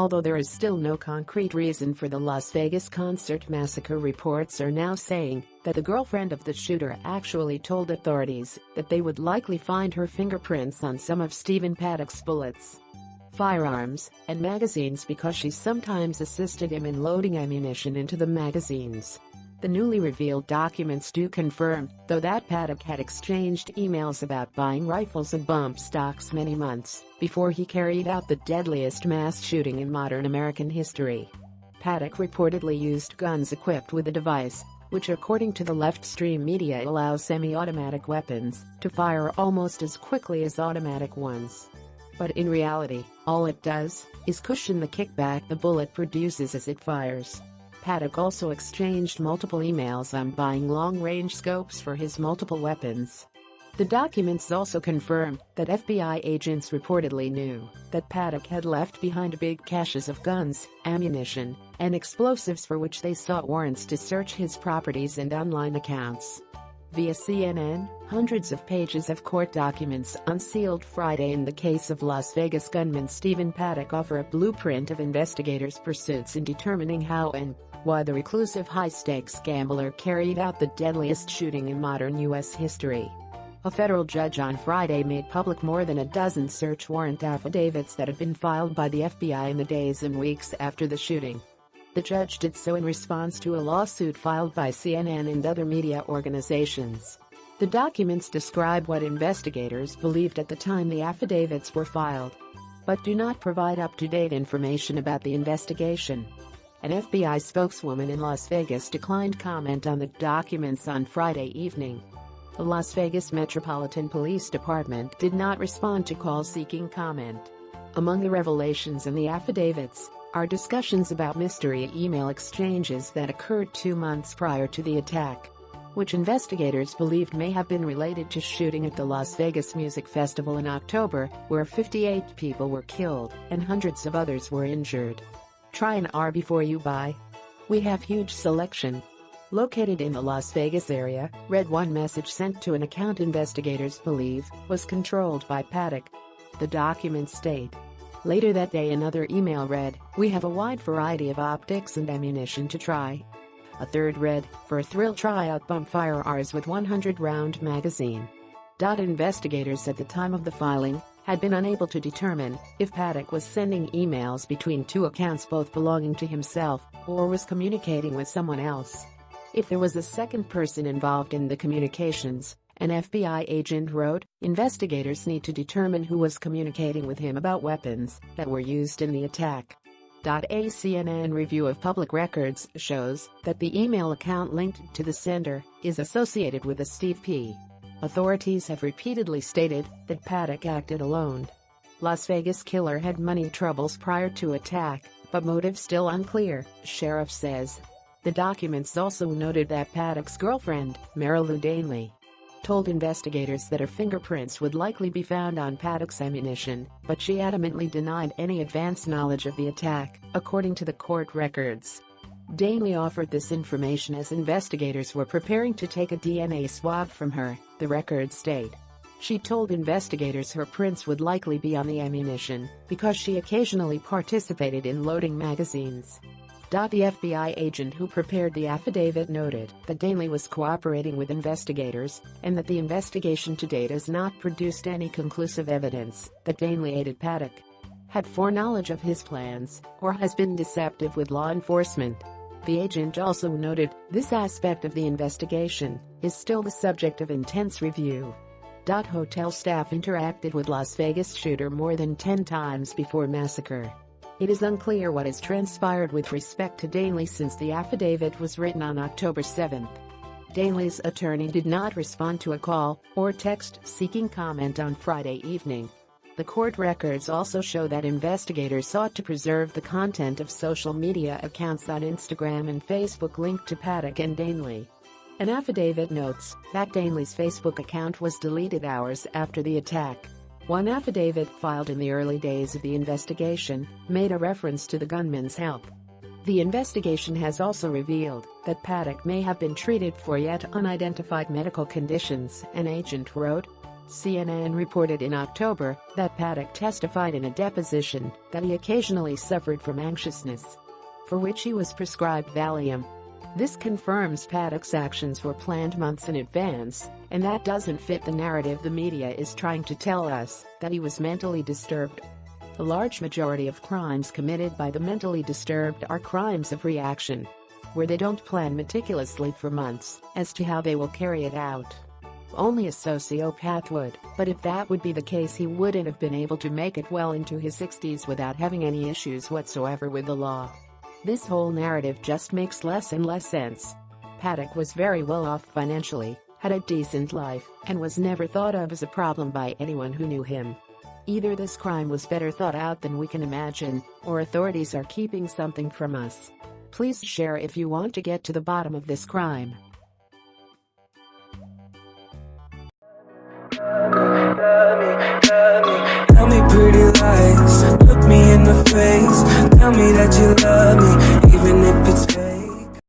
Although there is still no concrete reason for the Las Vegas concert massacre, reports are now saying that the girlfriend of the shooter actually told authorities that they would likely find her fingerprints on some of Stephen Paddock's bullets, firearms, and magazines because she sometimes assisted him in loading ammunition into the magazines. The newly revealed documents do confirm, though, that Paddock had exchanged emails about buying rifles and bump stocks many months before he carried out the deadliest mass shooting in modern American history. Paddock reportedly used guns equipped with a device which, according to the left-stream media, allows semi-automatic weapons to fire almost as quickly as automatic ones. But in reality, all it does is cushion the kickback the bullet produces as it fires. Paddock also exchanged multiple emails on buying long-range scopes for his multiple weapons. The documents also confirm that FBI agents reportedly knew that Paddock had left behind big caches of guns, ammunition, and explosives for which they sought warrants to search his properties and online accounts. Via CNN, hundreds of pages of court documents unsealed Friday in the case of Las Vegas gunman Stephen Paddock offer a blueprint of investigators' pursuits in determining how and why the reclusive high-stakes gambler carried out the deadliest shooting in modern U.S. history. A federal judge on Friday made public more than a dozen search warrant affidavits that had been filed by the FBI in the days and weeks after the shooting. The judge did so in response to a lawsuit filed by CNN and other media organizations. The documents describe what investigators believed at the time the affidavits were filed, but do not provide up-to-date information about the investigation. An FBI spokeswoman in Las Vegas declined comment on the documents on Friday evening. The Las Vegas Metropolitan Police Department did not respond to calls seeking comment. Among the revelations in the affidavits are discussions about mystery email exchanges that occurred 2 months prior to the attack, which investigators believed may have been related to shooting at the Las Vegas Music Festival in October, where 58 people were killed and hundreds of others were injured. Try an R before you buy. We have huge selection. Located in the Las Vegas area, read one message sent to an account investigators believe was controlled by Paddock. The documents state. Later that day another email read, "We have a wide variety of optics and ammunition to try." A third read, "For a thrill try out bump firearms with 100-round magazine." Investigators at the time of the filing had been unable to determine if Paddock was sending emails between two accounts both belonging to himself or was communicating with someone else. If there was a second person involved in the communications, an FBI agent wrote, investigators need to determine who was communicating with him about weapons that were used in the attack. A CNN review of public records shows that the email account linked to the sender is associated with a Steve P. Authorities have repeatedly stated that Paddock acted alone. Las Vegas killer had money troubles prior to attack, but motive still unclear, sheriff says. The documents also noted that Paddock's girlfriend, Marilou Danley, told investigators that her fingerprints would likely be found on Paddock's ammunition, but she adamantly denied any advance knowledge of the attack, according to the court records. Danley offered this information as investigators were preparing to take a DNA swab from her, the records state. She told investigators her prints would likely be on the ammunition because she occasionally participated in loading magazines. The FBI agent who prepared the affidavit noted that Danley was cooperating with investigators and that the investigation to date has not produced any conclusive evidence that Danley aided Paddock, had foreknowledge of his plans, or has been deceptive with law enforcement. The agent also noted, this aspect of the investigation is still the subject of intense review. Hotel staff interacted with Las Vegas shooter more than 10 times before massacre. It is unclear what has transpired with respect to Danley since the affidavit was written on October 7. Danley's attorney did not respond to a call or text seeking comment on Friday evening. The court records also show that investigators sought to preserve the content of social media accounts on Instagram and Facebook linked to Paddock and Danley. An affidavit notes that Danley's Facebook account was deleted hours after the attack. One affidavit filed in the early days of the investigation made a reference to the gunman's health. The investigation has also revealed that Paddock may have been treated for yet unidentified medical conditions, an agent wrote. CNN reported in October that Paddock testified in a deposition that he occasionally suffered from anxiousness, for which he was prescribed Valium. This confirms Paddock's actions were planned months in advance, and that doesn't fit the narrative the media is trying to tell us, that he was mentally disturbed. The large majority of crimes committed by the mentally disturbed are crimes of reaction, where they don't plan meticulously for months as to how they will carry it out. Only a sociopath would, but if that would be the case, he wouldn't have been able to make it well into his 60s without having any issues whatsoever with the law. This whole narrative just makes less and less sense. Paddock was very well off financially, had a decent life, and was never thought of as a problem by anyone who knew him. Either this crime was better thought out than we can imagine, or authorities are keeping something from us. Please share if you want to get to the bottom of this crime. Tell me pretty lies, look me in the face. Tell me that you love me, even if it's